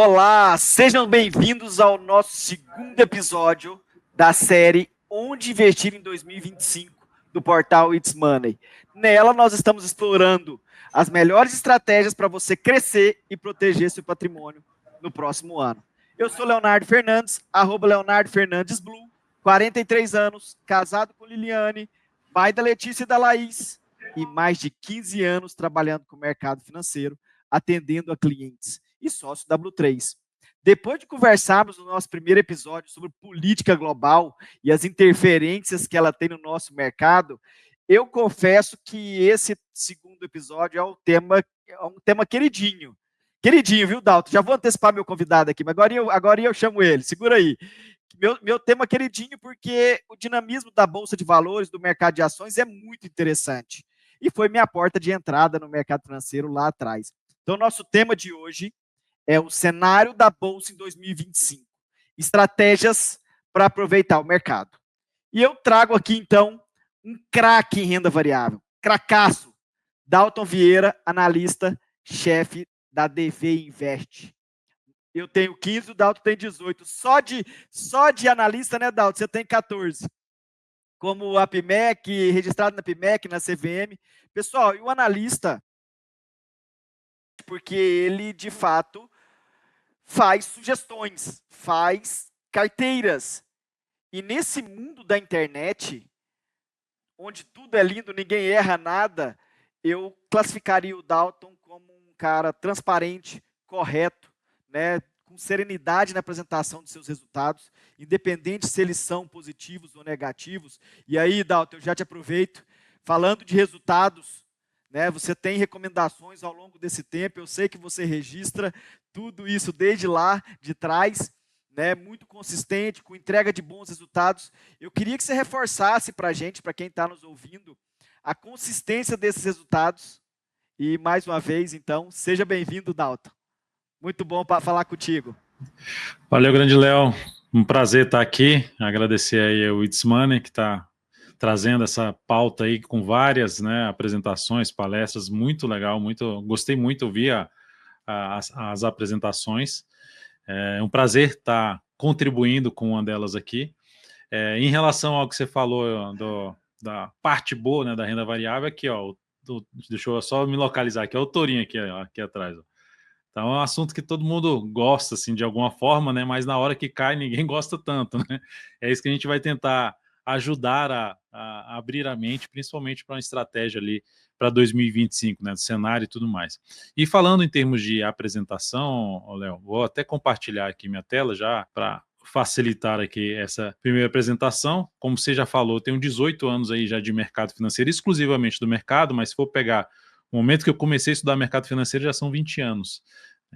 Olá, sejam bem-vindos ao nosso segundo episódio da série Onde Investir em 2025 do portal It's Money. Nela, nós estamos explorando as melhores estratégias para você crescer e proteger seu patrimônio no próximo ano. Eu sou Leonardo Fernandes, @LeonardoFernandesBlue, 43 anos, casado com Liliane, pai da Letícia e da Laís, e mais de 15 anos trabalhando com o mercado financeiro, atendendo a clientes e sócio da Blue3. Depois de conversarmos no nosso primeiro episódio sobre política global e as interferências que ela tem no nosso mercado, eu confesso que esse segundo episódio é um tema queridinho. Queridinho, viu, Dalton? Já vou antecipar meu convidado aqui, mas agora eu chamo ele. Segura aí. Meu tema queridinho porque o dinamismo da Bolsa de Valores, do mercado de ações, é muito interessante. E foi minha porta de entrada no mercado financeiro lá atrás. Então, nosso tema de hoje é o cenário da Bolsa em 2025. Estratégias para aproveitar o mercado. E eu trago aqui, então, um craque em renda variável. Cracaço. Dalton Vieira, analista-chefe da DV Invest. Eu tenho 15, o Dalton tem 18. Só de analista, né, Dalton? Você tem 14. Como a PMEC, registrado na PMEC, na CVM. Pessoal, e o analista, porque ele, de fato, faz sugestões, faz carteiras. E nesse mundo da internet, onde tudo é lindo, ninguém erra nada, eu classificaria o Dalton como um cara transparente, correto, né, com serenidade na apresentação de seus resultados, independente se eles são positivos ou negativos. E aí, Dalton, eu já te aproveito, falando de resultados, né, você tem recomendações ao longo desse tempo, eu sei que você registra tudo isso desde lá de trás, né, muito consistente, com entrega de bons resultados. Eu queria que você reforçasse para a gente, para quem está nos ouvindo, a consistência desses resultados. E, mais uma vez, então, seja bem-vindo, Dalton. Muito bom para falar contigo. Valeu, grande Léo. Um prazer estar aqui. Agradecer aí ao It's Money, que está trazendo essa pauta aí com várias, né, apresentações, palestras, muito legal, gostei muito de ouvir as apresentações. É um prazer estar contribuindo com uma delas aqui. Em relação ao que você falou da parte boa, né, da renda variável, aqui, ó, deixa eu só me localizar aqui, é o tourinho aqui atrás, ó. Então é um assunto que todo mundo gosta, assim, de alguma forma, né? Mas na hora que cai, ninguém gosta tanto, né? É isso que a gente vai tentar ajudar a abrir a mente, principalmente para uma estratégia ali para 2025, né? Do cenário e tudo mais. E falando em termos de apresentação, Léo, vou até compartilhar aqui minha tela já para facilitar aqui essa primeira apresentação. Como você já falou, eu tenho 18 anos aí já de mercado financeiro, exclusivamente do mercado, mas se for pegar o momento que eu comecei a estudar mercado financeiro já são 20 anos.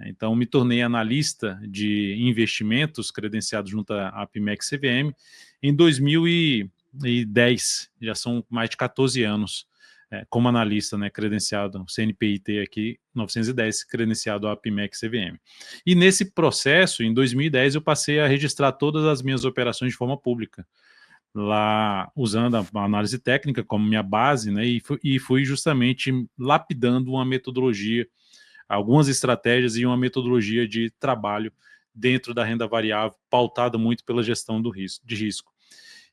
Então, me tornei analista de investimentos credenciado junto à PMEC CVM em 2010, já são mais de 14 anos como analista, né, credenciado, CNPIT aqui, 910, credenciado à PMEC CVM. E nesse processo, em 2010, eu passei a registrar todas as minhas operações de forma pública, lá usando a análise técnica como minha base, né, e fui justamente lapidando uma metodologia, algumas estratégias e uma metodologia de trabalho dentro da renda variável, pautada muito pela gestão de risco.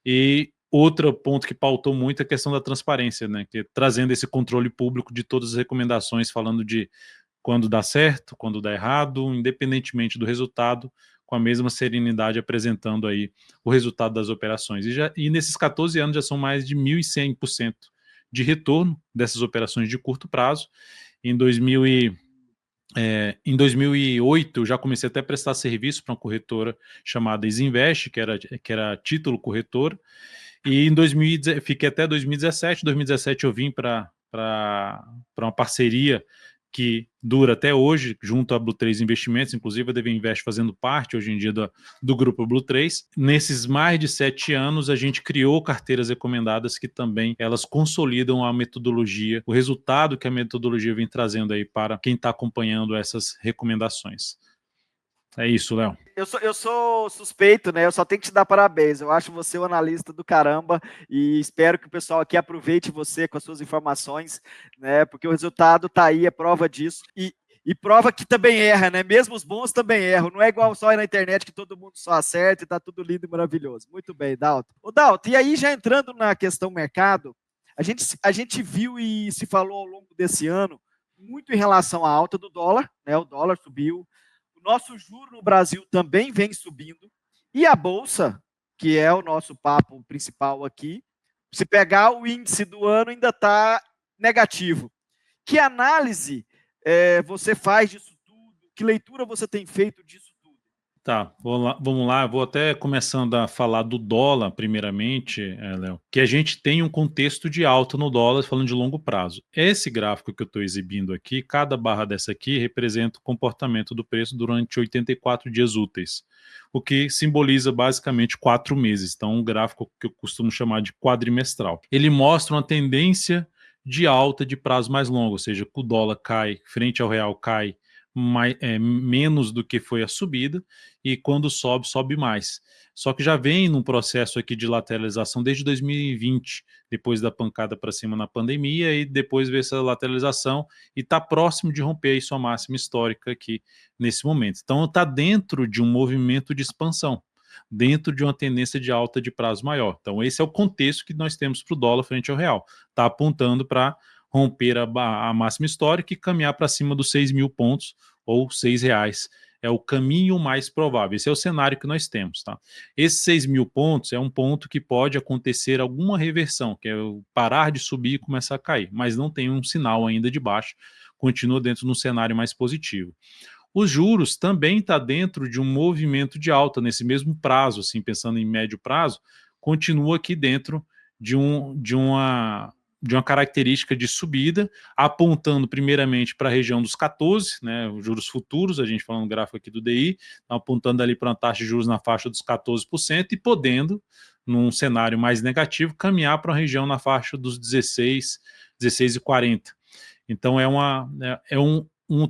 E outro ponto que pautou muito é a questão da transparência, né, que trazendo esse controle público de todas as recomendações, falando de quando dá certo, quando dá errado, independentemente do resultado, com a mesma serenidade apresentando aí o resultado das operações. E nesses 14 anos já são mais de 1.100% de retorno dessas operações de curto prazo. Em 2008, eu já comecei até a prestar serviço para uma corretora chamada Isinvest, que era título corretor, e fiquei até 2017. Em 2017 eu vim para uma parceria que dura até hoje, junto à Blue3 Investimentos, inclusive a DV Invest fazendo parte hoje em dia do grupo Blue3. Nesses mais de 7 anos, a gente criou carteiras recomendadas que também elas consolidam a metodologia, o resultado que a metodologia vem trazendo aí para quem está acompanhando essas recomendações. É isso, Léo. Eu sou suspeito, né? Eu só tenho que te dar parabéns. Eu acho você um analista do caramba e espero que o pessoal aqui aproveite você com as suas informações, né? Porque o resultado tá aí, é prova disso. E prova que também erra, né? Mesmo os bons também erram. Não é igual só aí na internet que todo mundo só acerta e tá tudo lindo e maravilhoso. Muito bem, Dalton. Ô, Dalton, e aí já entrando na questão mercado, a gente viu e se falou ao longo desse ano muito em relação à alta do dólar, né? O dólar subiu. O nosso juro no Brasil também vem subindo. E a Bolsa, que é o nosso papo principal aqui, se pegar o índice do ano ainda está negativo. Que análise você faz disso tudo? Que leitura você tem feito disso tudo? Tá, vamos lá, vou até começando a falar do dólar, primeiramente, Léo, que a gente tem um contexto de alta no dólar, falando de longo prazo. Esse gráfico que eu estou exibindo aqui, cada barra dessa aqui representa o comportamento do preço durante 84 dias úteis, o que simboliza basicamente 4 meses. Então, um gráfico que eu costumo chamar de quadrimestral. Ele mostra uma tendência de alta de prazo mais longo, ou seja, que o dólar cai, frente ao real cai menos do que foi a subida, e quando sobe, sobe mais. Só que já vem num processo aqui de lateralização desde 2020, depois da pancada para cima na pandemia, e depois veio essa lateralização e está próximo de romper aí sua máxima histórica aqui nesse momento. Então está dentro de um movimento de expansão, dentro de uma tendência de alta de prazo maior. Então esse é o contexto que nós temos para o dólar frente ao real. Está apontando para romper a máxima histórica e caminhar para cima dos 6 mil pontos ou R$6. É o caminho mais provável. Esse é o cenário que nós temos. Tá? Esses 6 mil pontos é um ponto que pode acontecer alguma reversão, que é parar de subir e começar a cair, mas não tem um sinal ainda de baixo, continua dentro de um cenário mais positivo. Os juros também está dentro de um movimento de alta nesse mesmo prazo, assim, pensando em médio prazo, continua aqui dentro de uma característica de subida, apontando primeiramente para a região dos 14, né, os juros futuros, a gente falando no gráfico aqui do DI, apontando ali para uma taxa de juros na faixa dos 14% e podendo, num cenário mais negativo, caminhar para uma região na faixa dos 16,40. Então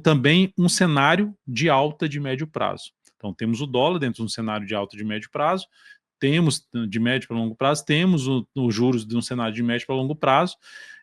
também um cenário de alta de médio prazo. Então temos o dólar dentro de um cenário de alta de médio prazo, temos de médio para longo prazo, temos os juros de um cenário de médio para longo prazo,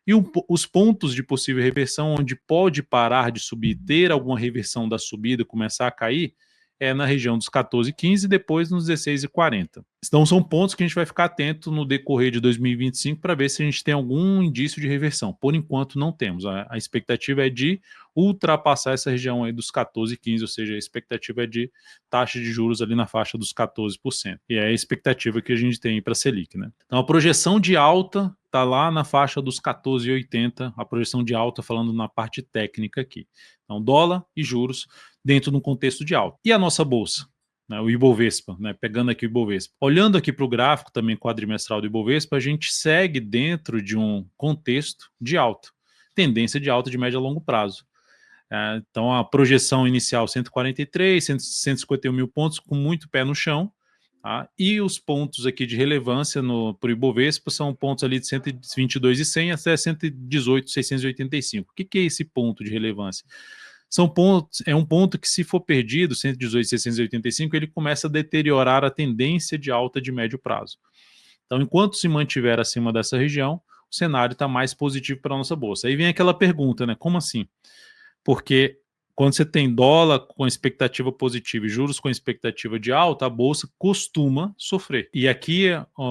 e os pontos de possível reversão, onde pode parar de subir, ter alguma reversão da subida, começar a cair, é na região dos 14,15 e depois nos 16,40. Então são pontos que a gente vai ficar atento no decorrer de 2025 para ver se a gente tem algum indício de reversão. Por enquanto não temos. A expectativa é de ultrapassar essa região aí dos 14,15, ou seja, a expectativa é de taxa de juros ali na faixa dos 14%. E é a expectativa que a gente tem para a Selic, né? Então a projeção de alta está lá na faixa dos 14,80, a projeção de alta falando na parte técnica aqui. Então dólar e juros dentro de um contexto de alta. E a nossa bolsa? Né, o Ibovespa, né, pegando aqui o Ibovespa. Olhando aqui para o gráfico também quadrimestral do Ibovespa, a gente segue dentro de um contexto de alta, tendência de alta de médio a longo prazo. Então a projeção inicial 143, 151 mil pontos, com muito pé no chão, tá? E os pontos aqui de relevância para o Ibovespa são pontos ali de 122,100 até 118,685. O que é esse ponto de relevância? É um ponto que, se for perdido, 118,685, ele começa a deteriorar a tendência de alta de médio prazo. Então, enquanto se mantiver acima dessa região, o cenário está mais positivo para a nossa bolsa. Aí vem aquela pergunta, né? Como assim? Porque quando você tem dólar com expectativa positiva e juros com expectativa de alta, a bolsa costuma sofrer. E aqui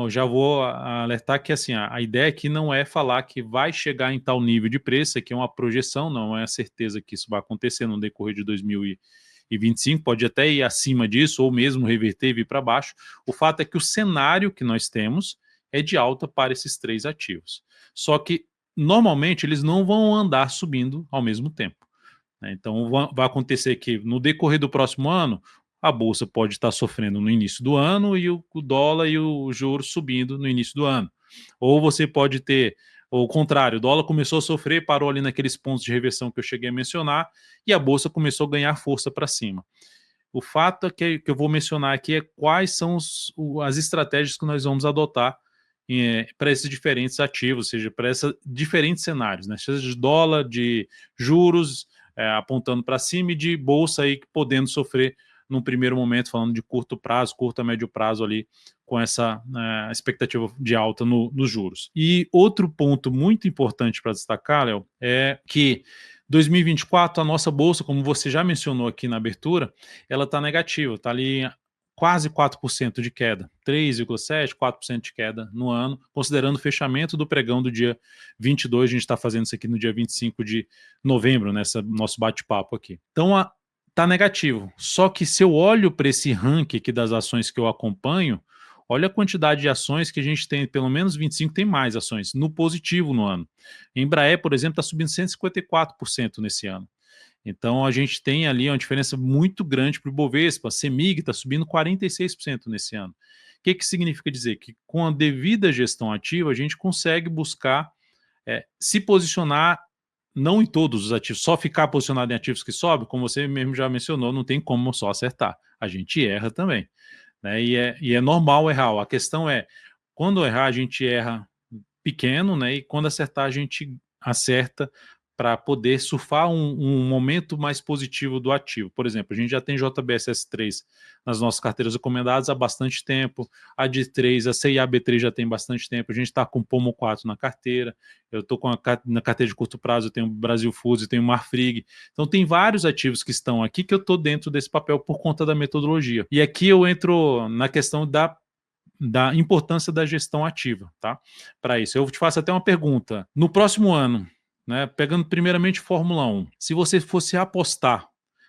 já vou alertar que assim, a ideia aqui não é falar que vai chegar em tal nível de preço, aqui é uma projeção, não é a certeza que isso vai acontecer no decorrer de 2025, pode até ir acima disso ou mesmo reverter e vir para baixo. O fato é que o cenário que nós temos é de alta para esses três ativos. Só que normalmente eles não vão andar subindo ao mesmo tempo. Então vai acontecer que no decorrer do próximo ano a bolsa pode estar sofrendo no início do ano e o dólar e o juro subindo no início do ano. Ou você pode ter o contrário, o dólar começou a sofrer, parou ali naqueles pontos de reversão que eu cheguei a mencionar e a bolsa começou a ganhar força para cima. O fato é que eu vou mencionar aqui é quais são as estratégias que nós vamos adotar para esses diferentes ativos, ou seja, para esses diferentes cenários, né? Seja de dólar, de juros, apontando para cima, e de bolsa aí podendo sofrer num primeiro momento, falando de curto prazo, curto a médio prazo ali, com essa expectativa de alta nos juros. E outro ponto muito importante para destacar, Léo, é que 2024, a nossa bolsa, como você já mencionou aqui na abertura, ela está negativa, está ali quase 4% de queda, 3,7%, 4% de queda no ano, considerando o fechamento do pregão do dia 22, a gente está fazendo isso aqui no dia 25 de novembro, nessa nosso bate-papo aqui. Então, está negativo. Só que se eu olho para esse ranking aqui das ações que eu acompanho, olha a quantidade de ações que a gente tem, pelo menos 25 tem mais ações, no positivo no ano. Embraer, por exemplo, está subindo 154% nesse ano. Então, a gente tem ali uma diferença muito grande para o Ibovespa. A CEMIG está subindo 46% nesse ano. O que significa dizer? Que com a devida gestão ativa, a gente consegue buscar se posicionar, não em todos os ativos, só ficar posicionado em ativos que sobem, como você mesmo já mencionou, não tem como só acertar. A gente erra também. Né? E é normal errar. A questão é, quando errar, a gente erra pequeno, né? E quando acertar, a gente acerta para poder surfar um momento mais positivo do ativo. Por exemplo, a gente já tem JBSS3 nas nossas carteiras recomendadas há bastante tempo, a D3, a CIAB3 já tem bastante tempo, a gente está com o Pomo 4 na carteira, eu estou na carteira de curto prazo, eu tenho o Brasil Foods, eu tenho o Marfrig, então tem vários ativos que estão aqui que eu estou dentro desse papel por conta da metodologia. E aqui eu entro na questão da importância da gestão ativa, tá? Para isso, eu te faço até uma pergunta. No próximo ano, né, pegando primeiramente Fórmula 1, se você fosse apostar,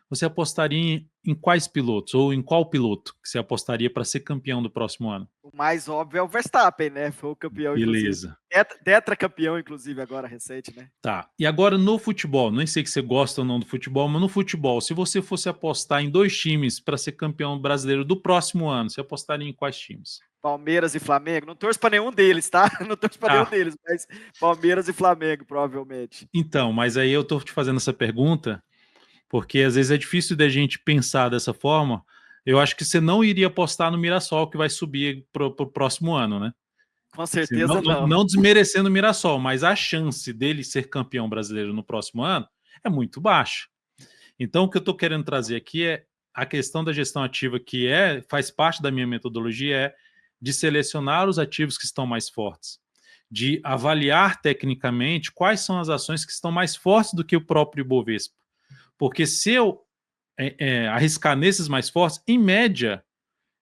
você apostaria em quais pilotos, ou em qual piloto que você apostaria para ser campeão do próximo ano? O mais óbvio é o Verstappen, né? Foi o campeão, Beleza. inclusive. Tetracampeão, inclusive, agora recente, né? Tá. E agora no futebol, nem sei que você gosta ou não do futebol, mas no futebol, se você fosse apostar em 2 times para ser campeão brasileiro do próximo ano, você apostaria em quais times? Palmeiras e Flamengo. Não torço para nenhum deles, tá? Não torço para nenhum deles, mas Palmeiras e Flamengo, provavelmente. Então, mas aí eu tô te fazendo essa pergunta porque às vezes é difícil da gente pensar dessa forma. Eu acho que você não iria apostar no Mirassol, que vai subir para o próximo ano, né? Com Assim, certeza não. não desmerecendo o Mirassol, mas a chance dele ser campeão brasileiro no próximo ano é muito baixa. Então, o que eu estou querendo trazer aqui é a questão da gestão ativa, que faz parte da minha metodologia, é de selecionar os ativos que estão mais fortes, de avaliar tecnicamente quais são as ações que estão mais fortes do que o próprio Ibovespa. Porque se eu arriscar nesses mais fortes, em média,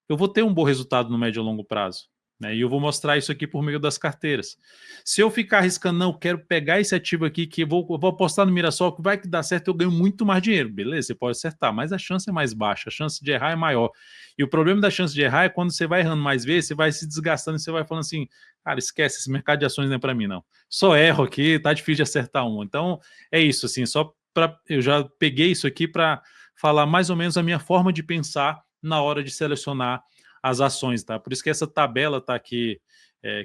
eu vou ter um bom resultado no médio e longo prazo. Né? E eu vou mostrar isso aqui por meio das carteiras. Se eu ficar arriscando, não, quero pegar esse ativo aqui, que eu vou apostar no Mirassol, que vai dar certo, eu ganho muito mais dinheiro. Beleza, você pode acertar, mas a chance é mais baixa, a chance de errar é maior. E o problema da chance de errar é quando você vai errando mais vezes, você vai se desgastando e você vai falando assim, cara, esquece, esse mercado de ações não é para mim, não. Só erro aqui, tá difícil de acertar um. Então, é isso, assim, eu já peguei isso aqui para falar mais ou menos a minha forma de pensar na hora de selecionar as ações, tá? Por isso que essa tabela tá aqui,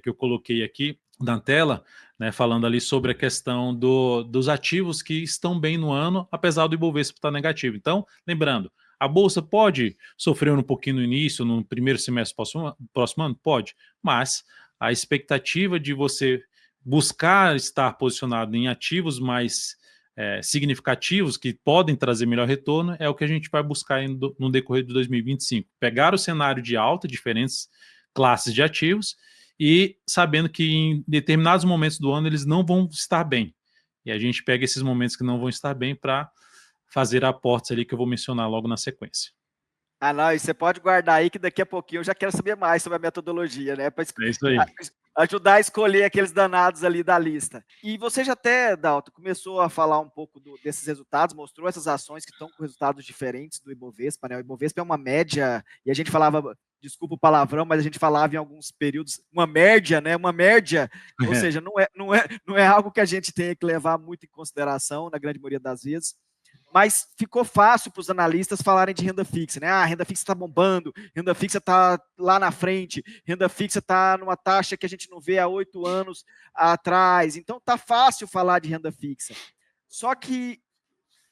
que eu coloquei aqui na tela, né, falando ali sobre a questão dos ativos que estão bem no ano, apesar do Ibovespa estar negativo. Então, lembrando, a Bolsa pode sofrer um pouquinho no início, no primeiro semestre próximo ano? Pode, mas a expectativa de você buscar estar posicionado em ativos mais significativos que podem trazer melhor retorno é o que a gente vai buscar no decorrer de 2025. Pegar o cenário de alta, diferentes classes de ativos, e sabendo que em determinados momentos do ano eles não vão estar bem. E a gente pega esses momentos que não vão estar bem para fazer aportes ali que eu vou mencionar logo na sequência. Ah, não, e você pode guardar aí que daqui a pouquinho eu já quero saber mais sobre a metodologia, né? Para É isso aí. ajudar a escolher aqueles danados ali da lista. E você já até, Dalton, começou a falar um pouco desses resultados, mostrou essas ações que estão com resultados diferentes do Ibovespa, né? O Ibovespa é uma média, e a gente falava, desculpa o palavrão, mas a gente falava em alguns períodos, uma média, né? Uma média, ou seja, não é algo que a gente tenha que levar muito em consideração, na grande maioria das vezes. Mas ficou fácil para os analistas falarem de renda fixa, né? Ah, renda fixa está bombando, renda fixa está lá na frente, renda fixa está numa taxa que a gente não vê há 8 anos atrás. Então está fácil falar de renda fixa. Só que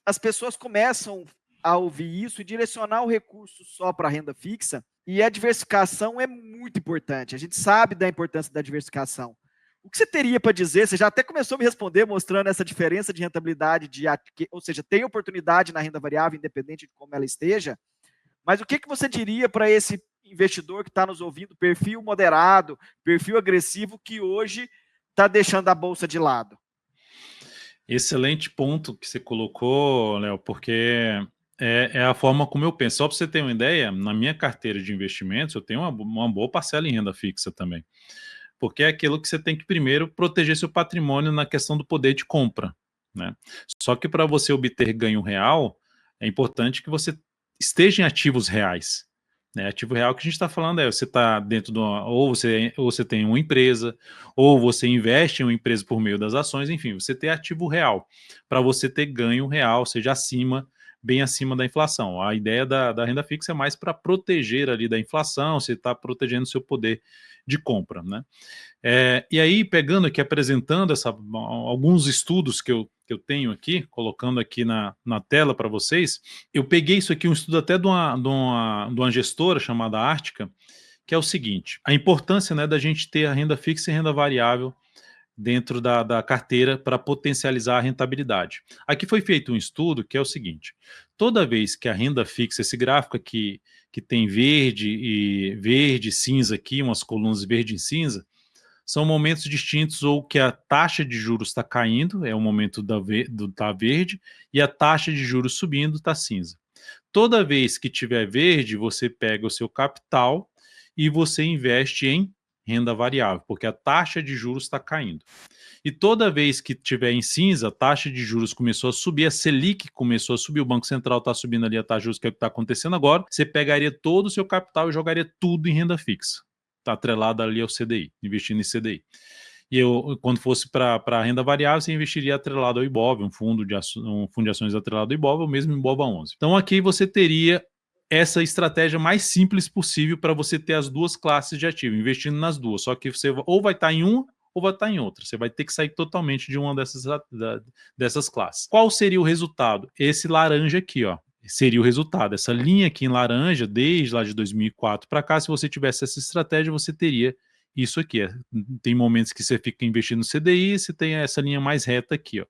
as pessoas começam a ouvir isso e direcionar o recurso só para a renda fixa, e a diversificação é muito importante. A gente sabe da importância da diversificação. O que você teria para dizer? Você já até começou a me responder mostrando essa diferença de rentabilidade, ou seja, tem oportunidade na renda variável, independente de como ela esteja, mas o que você diria para esse investidor que está nos ouvindo, perfil moderado, perfil agressivo, que hoje está deixando a bolsa de lado? Excelente ponto que você colocou, Léo, porque é a forma como eu penso. Só para você ter uma ideia, na minha carteira de investimentos, eu tenho uma boa parcela em renda fixa também. Porque é aquilo que você tem que primeiro proteger seu patrimônio na questão do poder de compra, né? Só que para você obter ganho real, é importante que você esteja em ativos reais. Né? Ativo real que a gente está falando você está dentro de uma, ou você tem uma empresa, ou você investe em uma empresa por meio das ações, enfim, você tem ativo real, para você ter ganho real, seja bem acima da inflação. A ideia da renda fixa é mais para proteger ali da inflação, você está protegendo seu poder de compra, né? E aí, pegando aqui, apresentando alguns estudos que eu tenho aqui, colocando aqui na tela para vocês, eu peguei isso aqui, um estudo até de uma gestora chamada Ártica, que é o seguinte: a importância, né, da gente ter a renda fixa e renda variável dentro da carteira para potencializar a rentabilidade. Aqui foi feito um estudo que é o seguinte: toda vez que a renda fixa, esse gráfico aqui que tem verde, cinza aqui, umas colunas verde e cinza, são momentos distintos ou que a taxa de juros está caindo, é o momento tá verde, e a taxa de juros subindo está cinza. Toda vez que tiver verde, você pega o seu capital e você investe em renda variável, porque a taxa de juros está caindo. E toda vez que tiver em cinza, a taxa de juros começou a subir, a Selic começou a subir, o Banco Central está subindo ali a taxa de juros, que é o que está acontecendo agora, você pegaria todo o seu capital e jogaria tudo em renda fixa. Está atrelado ali ao CDI, investindo em CDI. E quando fosse para a renda variável, você investiria atrelado ao IBOV, um fundo de ações atrelado ao IBOV, ou mesmo IBOVA 11. Então aqui você teria essa estratégia mais simples possível para você ter as duas classes de ativo, investindo nas duas, só que você ou vai estar em uma ou vai estar em outra. Você vai ter que sair totalmente de uma dessas classes. Qual seria o resultado? Esse laranja aqui, ó. Seria o resultado. Essa linha aqui em laranja, desde lá de 2004 para cá, se você tivesse essa estratégia, você teria isso aqui. Tem momentos que você fica investindo no CDI, você tem essa linha mais reta aqui, ó.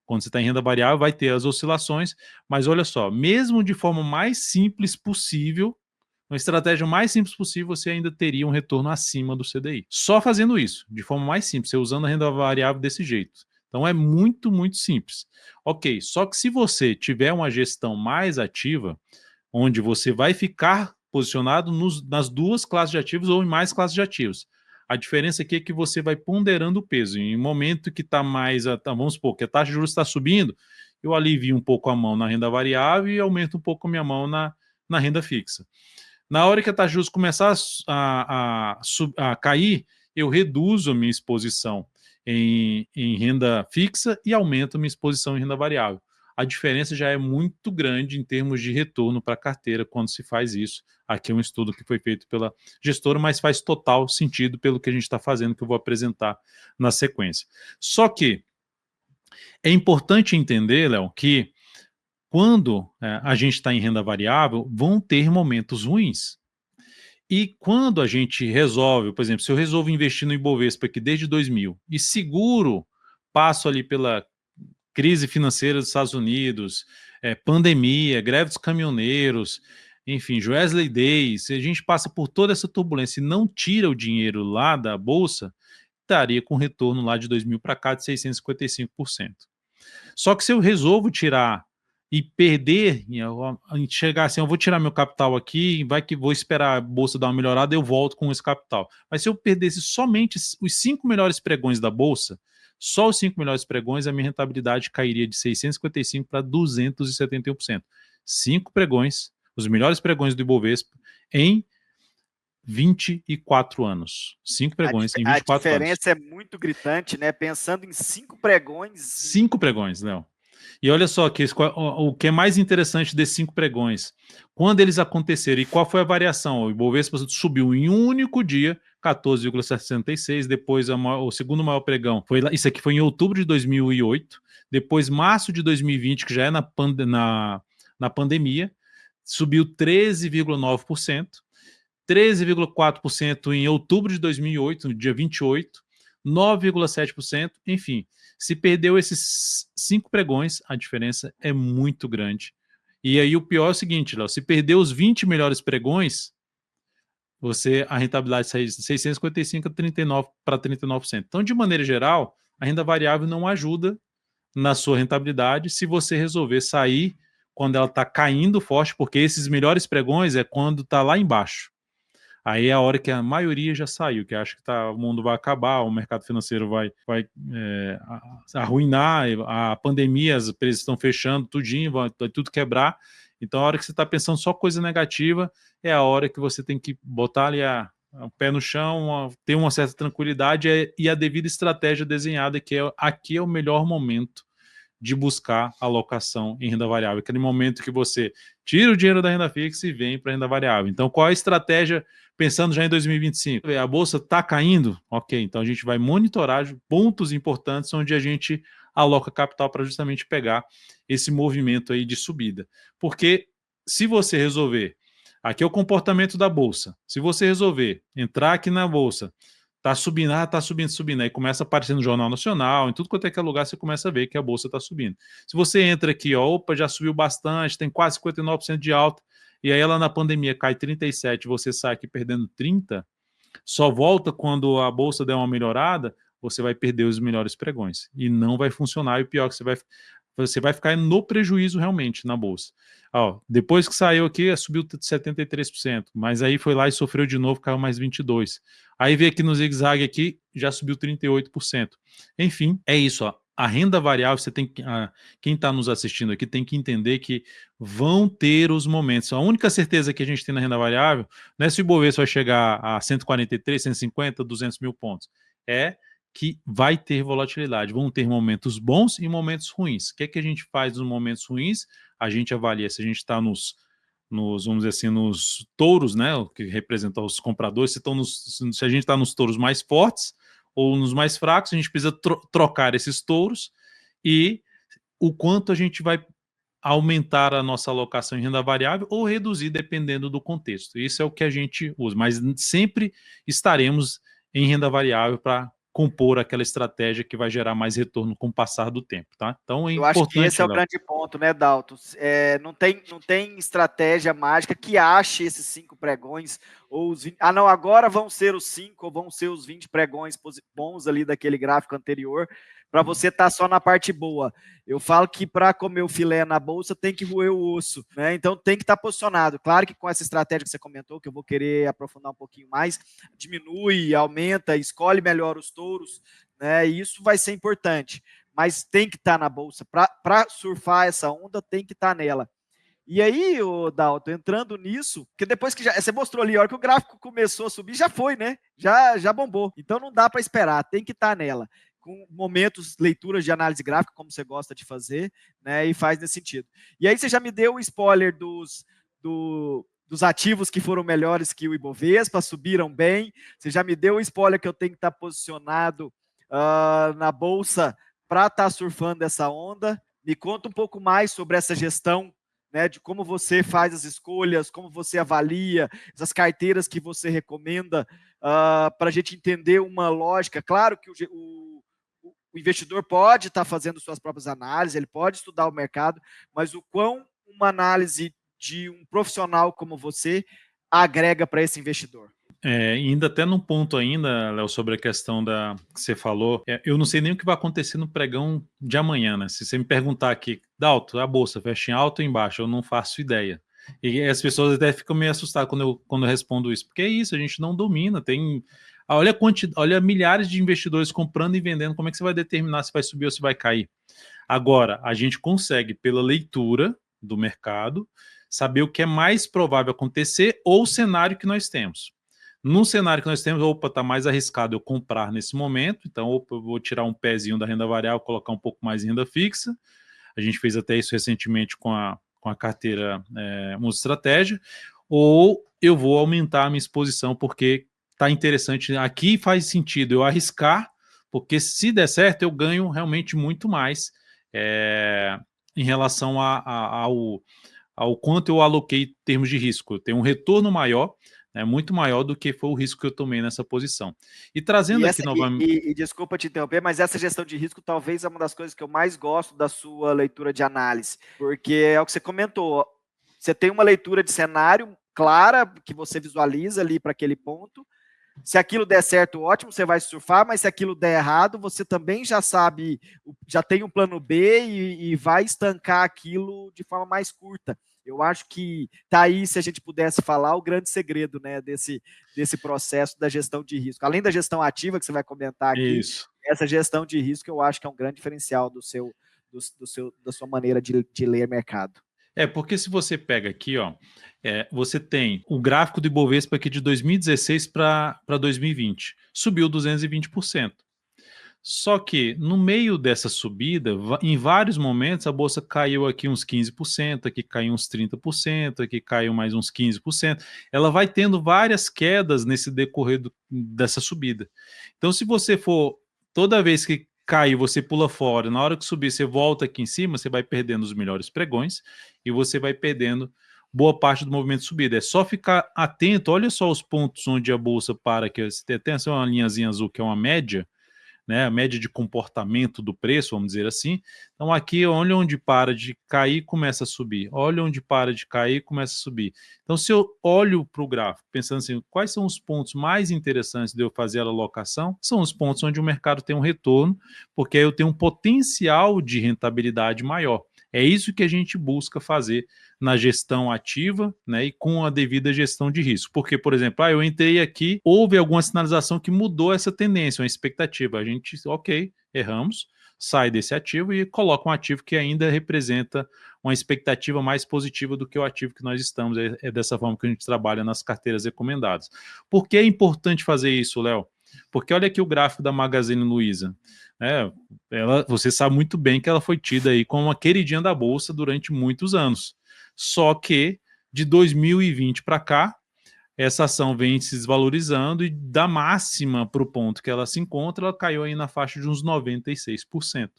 Quando você está em renda variável, vai ter as oscilações, mas olha só, mesmo de forma mais simples possível, uma estratégia mais simples possível, você ainda teria um retorno acima do CDI. Só fazendo isso, de forma mais simples, você usando a renda variável desse jeito. Então é muito, muito simples. Ok, só que se você tiver uma gestão mais ativa, onde você vai ficar posicionado nas duas classes de ativos ou em mais classes de ativos. A diferença aqui é que você vai ponderando o peso. Em um momento que está mais, vamos supor, que a taxa de juros está subindo, eu alivio um pouco a mão na renda variável e aumento um pouco a minha mão na renda fixa. Na hora que a taxa de juros começar a cair, eu reduzo a minha exposição em renda fixa e aumento a minha exposição em renda variável. A diferença já é muito grande em termos de retorno para a carteira quando se faz isso. Aqui é um estudo que foi feito pela gestora, mas faz total sentido pelo que a gente está fazendo, que eu vou apresentar na sequência. Só que é importante entender, Léo, que quando a gente está em renda variável, vão ter momentos ruins. E quando a gente resolve, por exemplo, se eu resolvo investir no Ibovespa aqui desde 2000 e seguro, passo ali pela crise financeira dos Estados Unidos, pandemia, greve dos caminhoneiros, enfim, Wesley Day, se a gente passa por toda essa turbulência e não tira o dinheiro lá da Bolsa, estaria com retorno lá de 2000 para cá de 655%. Só que se eu resolvo tirar e perder, chegar assim, eu vou tirar meu capital aqui, vai que vou esperar a bolsa dar uma melhorada, eu volto com esse capital. Mas se eu perdesse somente os 5 melhores pregões da bolsa, só os 5 melhores pregões, a minha rentabilidade cairia de 655 para 271%. 5 pregões, os melhores pregões do Ibovespa, em 24 anos. 5 pregões em 24 anos. A diferença é muito gritante, né? Pensando em 5 pregões. 5 pregões, Léo. E olha só que o que é mais interessante desses 5 pregões, quando eles aconteceram e qual foi a variação? O Ibovespa subiu em um único dia 14,66, depois o segundo maior pregão, isso aqui foi em outubro de 2008, depois março de 2020, que já é na pandemia, subiu 13,9%, 13,4% em outubro de 2008, no dia 28, 9,7%, enfim, se perdeu esses 5 pregões, a diferença é muito grande. E aí o pior é o seguinte, Léo, se perdeu os 20 melhores pregões, a rentabilidade sai de 655 para 39%. Então, de maneira geral, a renda variável não ajuda na sua rentabilidade se você resolver sair quando ela está caindo forte, porque esses melhores pregões é quando está lá embaixo. Aí é a hora que a maioria já saiu, que acha que o mundo vai acabar, o mercado financeiro vai arruinar, a pandemia, as empresas estão fechando, tudinho, vai tudo quebrar. Então, a hora que você está pensando só coisa negativa, é a hora que você tem que botar ali o pé no chão, ter uma certa tranquilidade e a devida estratégia desenhada, que aqui é o melhor momento de buscar alocação em renda variável, aquele momento que você tira o dinheiro da renda fixa e vem para a renda variável. Então, qual é a estratégia pensando já em 2025? A bolsa está caindo? Ok, então a gente vai monitorar pontos importantes onde a gente aloca capital para justamente pegar esse movimento aí de subida. Porque se você resolver, aqui é o comportamento da bolsa, se você resolver entrar aqui na bolsa, tá subindo, tá subindo, subindo. Aí começa a aparecer no Jornal Nacional, em tudo quanto é que é lugar, você começa a ver que a bolsa está subindo. Se você entra aqui, ó, opa, já subiu bastante, tem quase 59% de alta, e aí ela na pandemia cai 37%, você sai aqui perdendo 30%, só volta quando a bolsa der uma melhorada, você vai perder os melhores pregões. E não vai funcionar, e o pior é que você vai ficar no prejuízo realmente na bolsa. Ó, depois que saiu aqui, subiu 73%, mas aí foi lá e sofreu de novo, caiu mais 22%. Aí veio aqui no zigue-zague aqui, já subiu 38%. Enfim, é isso, ó. A renda variável, você tem que, quem está nos assistindo aqui tem que entender que vão ter os momentos. A única certeza que a gente tem na renda variável não é se o Ibovespa vai chegar a 143, 150, 200 mil pontos. É que vai ter volatilidade. Vão ter momentos bons e momentos ruins. O que é que a gente faz nos momentos ruins? A gente avalia se a gente está vamos dizer assim, nos touros, né, o que representa os compradores, se a gente está nos touros mais fortes ou nos mais fracos, a gente precisa trocar esses touros e o quanto a gente vai aumentar a nossa alocação em renda variável ou reduzir dependendo do contexto. Isso é o que a gente usa, mas sempre estaremos em renda variável para compor aquela estratégia que vai gerar mais retorno com o passar do tempo, tá? Então é Eu acho que esse importante, é o Léo. grande ponto, né, Dalton? Não tem estratégia mágica que ache esses 5 pregões, ou os 20. Ah, não, agora vão ser os 5, ou vão ser os 20 pregões bons ali daquele gráfico anterior, para você estar só na parte boa. Eu falo que para comer o filé na bolsa tem que roer o osso, né? Então tem que estar posicionado. Claro que com essa estratégia que você comentou, que eu vou querer aprofundar um pouquinho mais, diminui, aumenta, escolhe melhor os touros, né? E isso vai ser importante. Mas tem que estar na bolsa. Para surfar essa onda, tem que estar nela. E aí, Dalton, entrando nisso, porque depois que você mostrou ali, a hora que o gráfico começou a subir, já foi, né? Já bombou. Então não dá para esperar, tem que estar nela. Com momentos, leituras de análise gráfica, como você gosta de fazer, né? E faz nesse sentido. E aí você já me deu o spoiler dos ativos que foram melhores que o Ibovespa, subiram bem. Você já me deu o spoiler que eu tenho que estar posicionado na bolsa para estar surfando essa onda. Me conta um pouco mais sobre essa gestão, né, de como você faz as escolhas, como você avalia, essas carteiras que você recomenda, para a gente entender uma lógica. Claro que o investidor pode estar fazendo suas próprias análises, ele pode estudar o mercado, mas o quão uma análise de um profissional como você agrega para esse investidor? Ainda até num ponto ainda, Léo, sobre a questão que você falou, eu não sei nem o que vai acontecer no pregão de amanhã, né? Se você me perguntar aqui, Dalton, a bolsa fecha em alta ou embaixo, eu não faço ideia. E as pessoas até ficam meio assustadas quando eu respondo isso, porque é isso, a gente não domina, olha milhares de investidores comprando e vendendo, como é que você vai determinar se vai subir ou se vai cair? Agora, a gente consegue, pela leitura do mercado, saber o que é mais provável acontecer ou o cenário que nós temos. No cenário que nós temos, está mais arriscado eu comprar nesse momento, então eu vou tirar um pezinho da renda variável, colocar um pouco mais em renda fixa. A gente fez até isso recentemente com a carteira Multiestratégia, ou eu vou aumentar a minha exposição, porque está interessante. Aqui faz sentido eu arriscar, porque se der certo, eu ganho realmente muito mais em relação ao quanto eu aloquei em termos de risco. Eu tenho um retorno maior, muito maior do que foi o risco que eu tomei nessa posição. E trazendo aqui novamente... desculpa te interromper, mas essa gestão de risco talvez é uma das coisas que eu mais gosto da sua leitura de análise, porque é o que você comentou, você tem uma leitura de cenário clara, que você visualiza ali para aquele ponto, Se aquilo der certo, ótimo, você vai surfar, mas se aquilo der errado, você também já sabe, já tem um plano B e vai estancar aquilo de forma mais curta. Eu acho que tá aí, se a gente pudesse falar, o grande segredo, né, desse processo da gestão de risco. Além da gestão ativa, que você vai comentar aqui, Isso. essa gestão de risco eu acho que é um grande diferencial da sua maneira de ler mercado. Porque se você pega aqui, ó, você tem o gráfico do Ibovespa aqui de 2016 para 2020, subiu 220%. Só que no meio dessa subida, em vários momentos a bolsa caiu aqui uns 15%, aqui caiu uns 30%, aqui caiu mais uns 15%. Ela vai tendo várias quedas nesse decorrer dessa subida. Então, se você for toda vez que cair, você pula fora, na hora que subir, você volta aqui em cima, você vai perdendo os melhores pregões e você vai perdendo boa parte do movimento de subida. É só ficar atento, olha só os pontos onde a bolsa para, que você tem até uma linhazinha azul que é uma média, né, a média de comportamento do preço, vamos dizer assim. Então aqui, olha onde para de cair, começa a subir. Olha onde para de cair, começa a subir. Então se eu olho para o gráfico, pensando assim, quais são os pontos mais interessantes de eu fazer a alocação? São os pontos onde o mercado tem um retorno, porque aí eu tenho um potencial de rentabilidade maior. É isso que a gente busca fazer na gestão ativa, né, e com a devida gestão de risco. Porque, por exemplo, eu entrei aqui, houve alguma sinalização que mudou essa tendência, uma expectativa. A gente, ok, erramos, sai desse ativo e coloca um ativo que ainda representa uma expectativa mais positiva do que o ativo que nós estamos. É dessa forma que a gente trabalha nas carteiras recomendadas. Por que é importante fazer isso, Léo? Porque olha aqui o gráfico da Magazine Luiza. Você sabe muito bem que ela foi tida aí como uma queridinha da bolsa durante muitos anos. Só que de 2020 para cá, essa ação vem se desvalorizando e da máxima para o ponto que ela se encontra, ela caiu aí na faixa de uns 96%.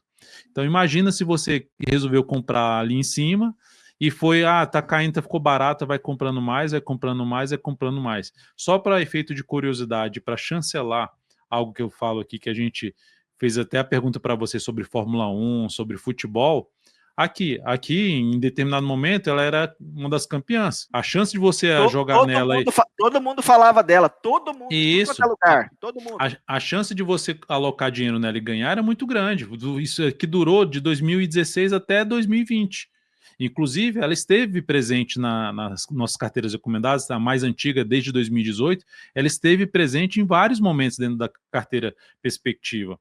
Então imagina se você resolveu comprar ali em cima e foi, tá caindo, ficou barata, vai comprando mais, vai comprando mais, vai comprando mais. Só para efeito de curiosidade, para chancelar algo que eu falo aqui, que a gente fez até a pergunta para você sobre Fórmula 1, sobre futebol. Aqui, em determinado momento, ela era uma das campeãs. A chance de você jogar nela... Todo mundo falava dela, todo mundo, em todo lugar, todo mundo. A chance de você alocar dinheiro nela e ganhar era muito grande. Isso aqui durou de 2016 até 2020. Inclusive, ela esteve presente nas nossas carteiras recomendadas, a mais antiga desde 2018, ela esteve presente em vários momentos dentro da carteira Perspectiva.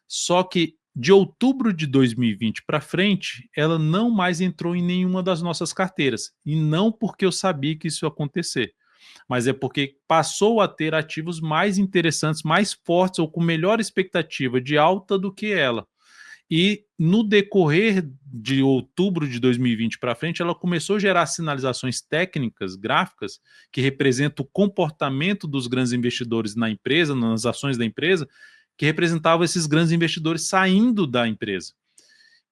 Só que de outubro de 2020 para frente, ela não mais entrou em nenhuma das nossas carteiras. E não porque eu sabia que isso ia acontecer, mas é porque passou a ter ativos mais interessantes, mais fortes ou com melhor expectativa de alta do que ela. E no decorrer de outubro de 2020 para frente, ela começou a gerar sinalizações técnicas, gráficas, que representam o comportamento dos grandes investidores na empresa, nas ações da empresa, que representavam esses grandes investidores saindo da empresa.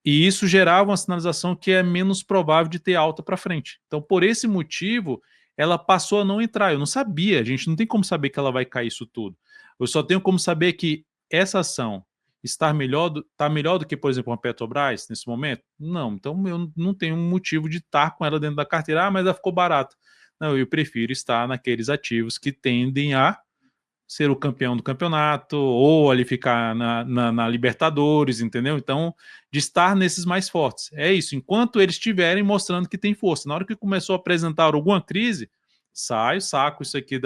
E isso gerava uma sinalização que é menos provável de ter alta para frente. Então, por esse motivo, ela passou a não entrar. Eu não sabia, a gente não tem como saber que ela vai cair isso tudo. Eu só tenho como saber que essa ação está melhor do que, por exemplo, uma Petrobras nesse momento? Não, então eu não tenho motivo de estar com ela dentro da carteira. Mas ela ficou barata. Não, eu prefiro estar naqueles ativos que tendem a ser o campeão do campeonato, ou ali ficar na Libertadores, entendeu? Então, de estar nesses mais fortes. É isso, enquanto eles estiverem mostrando que tem força. Na hora que começou a apresentar alguma crise, saco isso aqui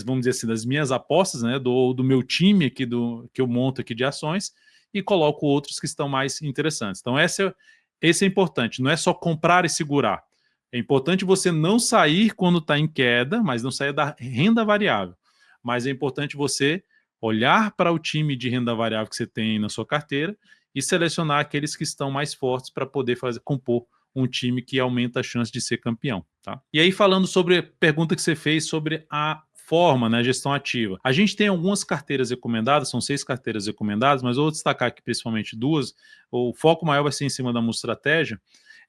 vamos dizer assim, das minhas apostas, né, do meu time aqui, que eu monto aqui de ações, e coloco outros que estão mais interessantes. Então, esse é importante, não é só comprar e segurar. É importante você não sair quando está em queda, mas não sair da renda variável. Mas é importante você olhar para o time de renda variável que você tem na sua carteira e selecionar aqueles que estão mais fortes para poder compor um time que aumenta a chance de ser campeão. Tá? E aí, falando sobre a pergunta que você fez sobre a forma, né, gestão ativa. A gente tem algumas carteiras recomendadas, são 6 carteiras recomendadas, mas eu vou destacar aqui principalmente 2. O foco maior vai ser em cima da Multistratégia.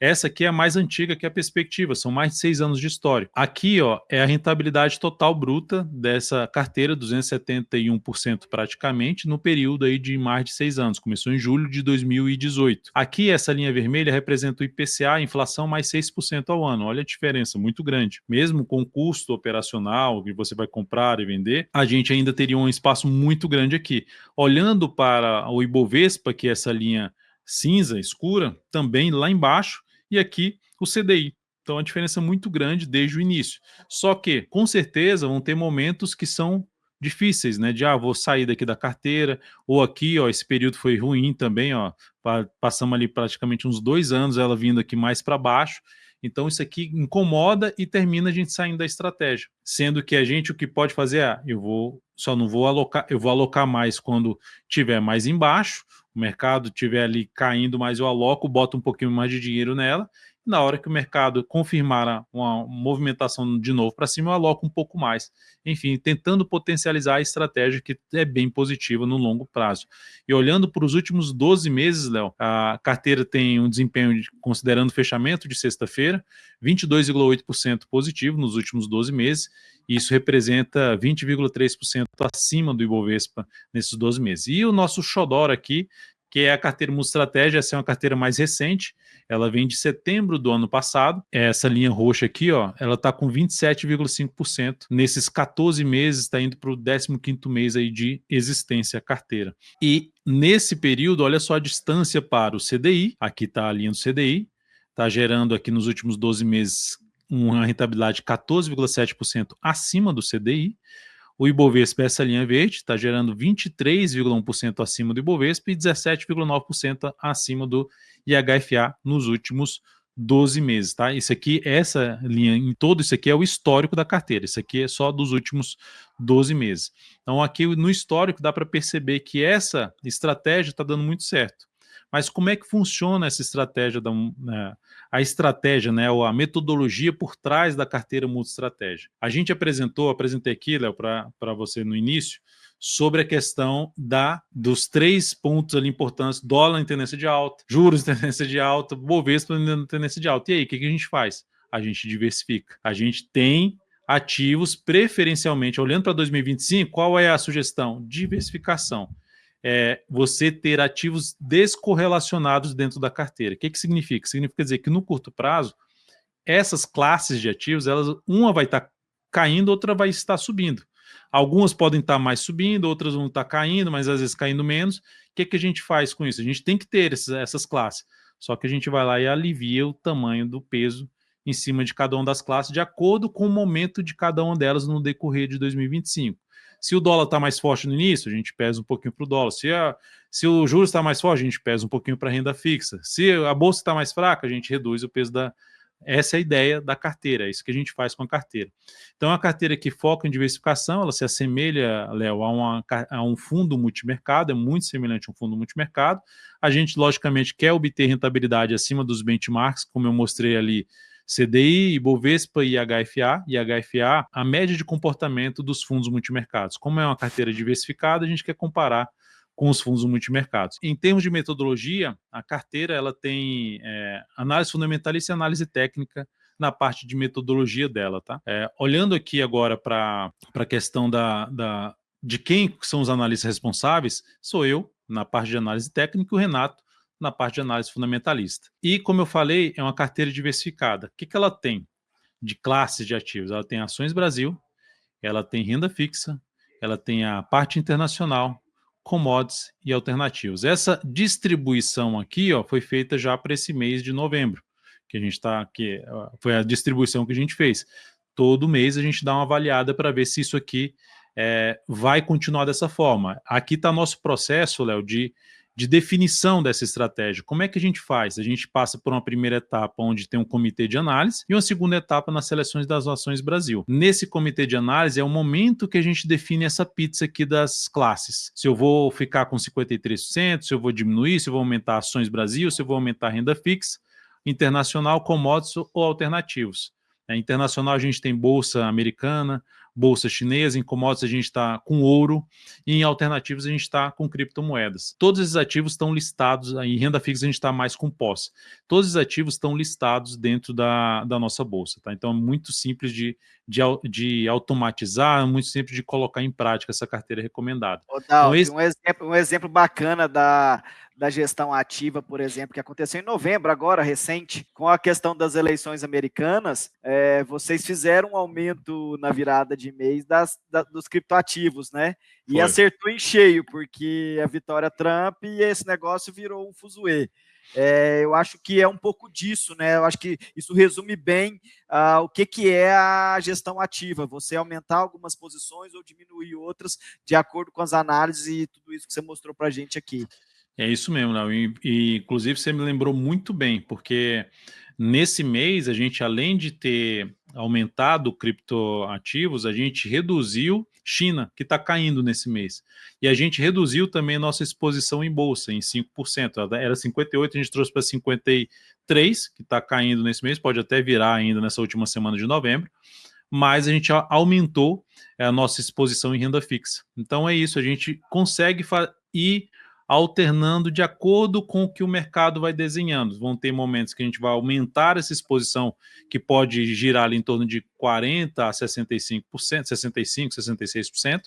Essa aqui é a mais antiga, que é a perspectiva, são mais de 6 anos de histórico. Aqui, ó, é a rentabilidade total bruta dessa carteira, 271% praticamente, no período aí de mais de 6 anos, começou em julho de 2018. Aqui, essa linha vermelha representa o IPCA, a inflação, mais 6% ao ano. Olha a diferença, muito grande. Mesmo com o custo operacional que você vai comprar e vender, a gente ainda teria um espaço muito grande aqui. Olhando para o Ibovespa, que é essa linha cinza escura, também lá embaixo, e aqui o CDI. Então a diferença é muito grande desde o início. Só que, com certeza, vão ter momentos que são difíceis, né? De, vou sair daqui da carteira, ou aqui, ó, esse período foi ruim também, ó, passamos ali praticamente uns 2 anos ela vindo aqui mais para baixo. Então isso aqui incomoda e termina a gente saindo da estratégia. Sendo que a gente o que pode fazer é, só não vou alocar, eu vou alocar mais quando tiver mais embaixo, o mercado estiver ali caindo, mas eu aloco, boto um pouquinho mais de dinheiro nela, e na hora que o mercado confirmar uma movimentação de novo para cima, eu aloco um pouco mais. Enfim, tentando potencializar a estratégia que é bem positiva no longo prazo. E olhando para os últimos 12 meses, Léo, a carteira tem um desempenho, considerando o fechamento de sexta-feira, 22,8% positivo nos últimos 12 meses, e isso representa 20,3% acima do Ibovespa nesses 12 meses. E o nosso xodó aqui, que é a carteira Multiestratégia, essa é uma carteira mais recente, ela vem de setembro do ano passado, essa linha roxa aqui, ó, ela está com 27,5%, nesses 14 meses está indo para o 15º mês aí de existência a carteira. E nesse período, olha só a distância para o CDI, aqui está a linha do CDI, está gerando aqui nos últimos 12 meses uma rentabilidade de 14,7% acima do CDI. O Ibovespa, essa linha verde, está gerando 23,1% acima do Ibovespa e 17,9% acima do IHFA nos últimos 12 meses, tá? Isso aqui, essa linha, em todo isso aqui é o histórico da carteira, isso aqui é só dos últimos 12 meses. Então aqui no histórico dá para perceber que essa estratégia está dando muito certo. Mas como é que funciona essa estratégia, a estratégia, né, ou a metodologia por trás da carteira Multiestratégia? A gente apresentei aqui, Léo, para você no início, sobre a questão dos 3 pontos ali importantes: dólar em tendência de alta, juros em tendência de alta, Bovespa em tendência de alta. E aí, o que a gente faz? A gente diversifica. A gente tem ativos preferencialmente, olhando para 2025, qual é a sugestão? Diversificação. Você ter ativos descorrelacionados dentro da carteira. O que significa? Significa dizer que no curto prazo, essas classes de ativos, uma vai estar caindo, outra vai estar subindo. Algumas podem estar mais subindo, outras vão estar caindo, mas às vezes caindo menos. O que a gente faz com isso? A gente tem que ter essas classes, só que a gente vai lá e alivia o tamanho do peso em cima de cada uma das classes, de acordo com o momento de cada uma delas no decorrer de 2025. Se o dólar está mais forte no início, a gente pesa um pouquinho para o dólar. Se o juros está mais forte, a gente pesa um pouquinho para a renda fixa. Se a bolsa está mais fraca, a gente reduz o peso da... Essa é a ideia da carteira, é isso que a gente faz com a carteira. Então, a carteira que foca em diversificação, ela se assemelha, Léo, a um fundo multimercado, é muito semelhante a um fundo multimercado. A gente, logicamente, quer obter rentabilidade acima dos benchmarks, como eu mostrei ali, CDI, Ibovespa e IHFA. IHFA, a média de comportamento dos fundos multimercados. Como é uma carteira diversificada, a gente quer comparar com os fundos multimercados. Em termos de metodologia, a carteira ela tem análise fundamentalista e análise técnica na parte de metodologia dela, tá? Olhando aqui agora para a questão de quem são os analistas responsáveis, sou eu, na parte de análise técnica, e o Renato, na parte de análise fundamentalista. E, como eu falei, é uma carteira diversificada. O que ela tem de classes de ativos? Ela tem ações Brasil, ela tem renda fixa, ela tem a parte internacional, commodities e alternativos. Essa distribuição aqui, ó, foi feita já para esse mês de novembro, que a gente está aqui, foi a distribuição que a gente fez. Todo mês a gente dá uma avaliada para ver se isso aqui vai continuar dessa forma. Aqui está nosso processo, Léo, de definição dessa estratégia. Como é que a gente faz? A gente passa por uma primeira etapa onde tem um comitê de análise e uma segunda etapa nas seleções das ações Brasil. Nesse comitê de análise é o momento que a gente define essa pizza aqui das classes. Se eu vou ficar com 53%, se eu vou diminuir, se eu vou aumentar ações Brasil, se eu vou aumentar renda fixa, internacional, commodities ou alternativos. Internacional a gente tem bolsa americana, bolsa chinesa, em commodities a gente está com ouro e em alternativos a gente está com criptomoedas. Todos esses ativos estão listados, em renda fixa a gente está mais com pós. Todos os ativos estão listados dentro da nossa bolsa, tá? Então é muito simples de automatizar, é muito simples de colocar em prática essa carteira recomendada. Ô, Então Dalton, um exemplo bacana da gestão ativa, por exemplo, que aconteceu em novembro, agora, recente, com a questão das eleições americanas, vocês fizeram um aumento na virada de mês dos criptoativos, né? E Foi. acertou em cheio, porque a vitória Trump e esse negócio virou um fuzuê. Eu acho que é um pouco disso, né? Eu acho que isso resume bem o que é a gestão ativa, você aumentar algumas posições ou diminuir outras de acordo com as análises e tudo isso que você mostrou para a gente aqui. É isso mesmo, Léo. Inclusive você me lembrou muito bem, porque nesse mês a gente, além de ter aumentado criptoativos, a gente reduziu China, que está caindo nesse mês. E a gente reduziu também nossa exposição em bolsa, em 5%. Era 58%, a gente trouxe para 53%, que está caindo nesse mês, pode até virar ainda nessa última semana de novembro, mas a gente aumentou a nossa exposição em renda fixa. Então é isso, a gente consegue ir alternando de acordo com o que o mercado vai desenhando. Vão ter momentos que a gente vai aumentar essa exposição, que pode girar ali em torno de 40% a 65%, 65%, 66%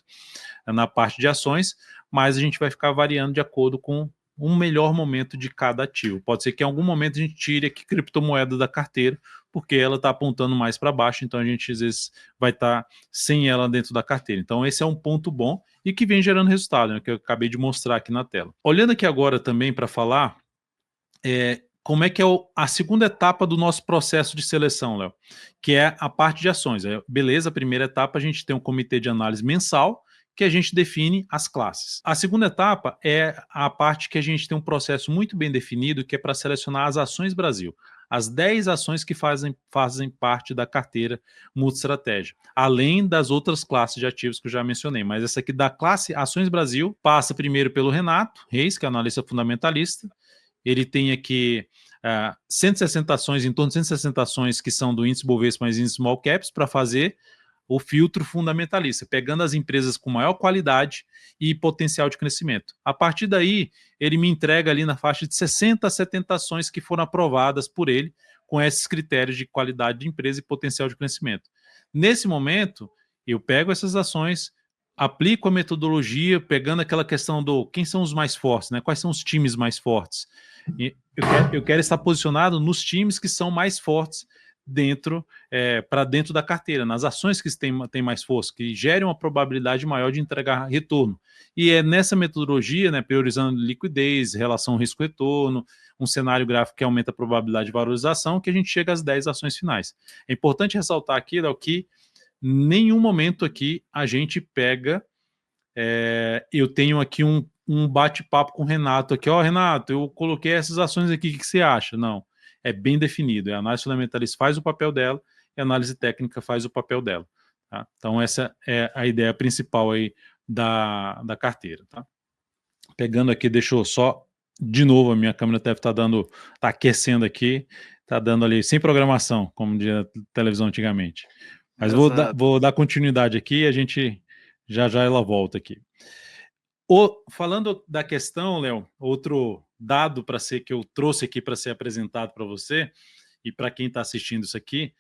na parte de ações, mas a gente vai ficar variando de acordo com um melhor momento de cada ativo. Pode ser que em algum momento a gente tire aqui criptomoeda da carteira, porque ela está apontando mais para baixo, então a gente às vezes vai estar sem ela dentro da carteira. Então esse é um ponto bom e que vem gerando resultado, né, que eu acabei de mostrar aqui na tela. Olhando aqui agora também para falar como é que é a segunda etapa do nosso processo de seleção, Léo, que é a parte de ações. Beleza, a primeira etapa a gente tem um comitê de análise mensal, que a gente define as classes. A segunda etapa é a parte que a gente tem um processo muito bem definido, que é para selecionar as ações Brasil. As 10 ações que fazem parte da carteira multi-estratégia, além das outras classes de ativos que eu já mencionei. Mas essa aqui da classe Ações Brasil passa primeiro pelo Renato Reis, que é analista fundamentalista. Ele tem aqui 160 ações, em torno de 160 ações que são do índice Bovespa, mais índice Small Caps, para fazer o filtro fundamentalista, pegando as empresas com maior qualidade e potencial de crescimento. A partir daí, ele me entrega ali na faixa de 60 a 70 ações que foram aprovadas por ele, com esses critérios de qualidade de empresa e potencial de crescimento. Nesse momento, eu pego essas ações, aplico a metodologia, pegando aquela questão do quem são os mais fortes, né? Quais são os times mais fortes. E eu quero estar posicionado nos times que são mais fortes para dentro da carteira, nas ações que têm mais força, que gerem uma probabilidade maior de entregar retorno. E é nessa metodologia, né, priorizando liquidez, relação risco-retorno, um cenário gráfico que aumenta a probabilidade de valorização, que a gente chega às 10 ações finais. É importante ressaltar aqui, Léo, que em nenhum momento aqui a gente pega, eu tenho aqui um bate-papo com o Renato aqui, Renato, eu coloquei essas ações aqui, o que você acha? Não. É bem definido. A análise fundamentalista faz o papel dela e a análise técnica faz o papel dela. Tá? Então, essa é a ideia principal aí da carteira. Tá? Pegando aqui, deixa eu só, de novo, a minha câmera deve estar aquecendo aqui, está dando ali, sem programação, como dizia a televisão antigamente. Mas vou dar continuidade aqui e a gente já ela volta aqui. Falando da questão, Léo, outro dado que eu trouxe aqui para ser apresentado para você e para quem está assistindo isso aqui,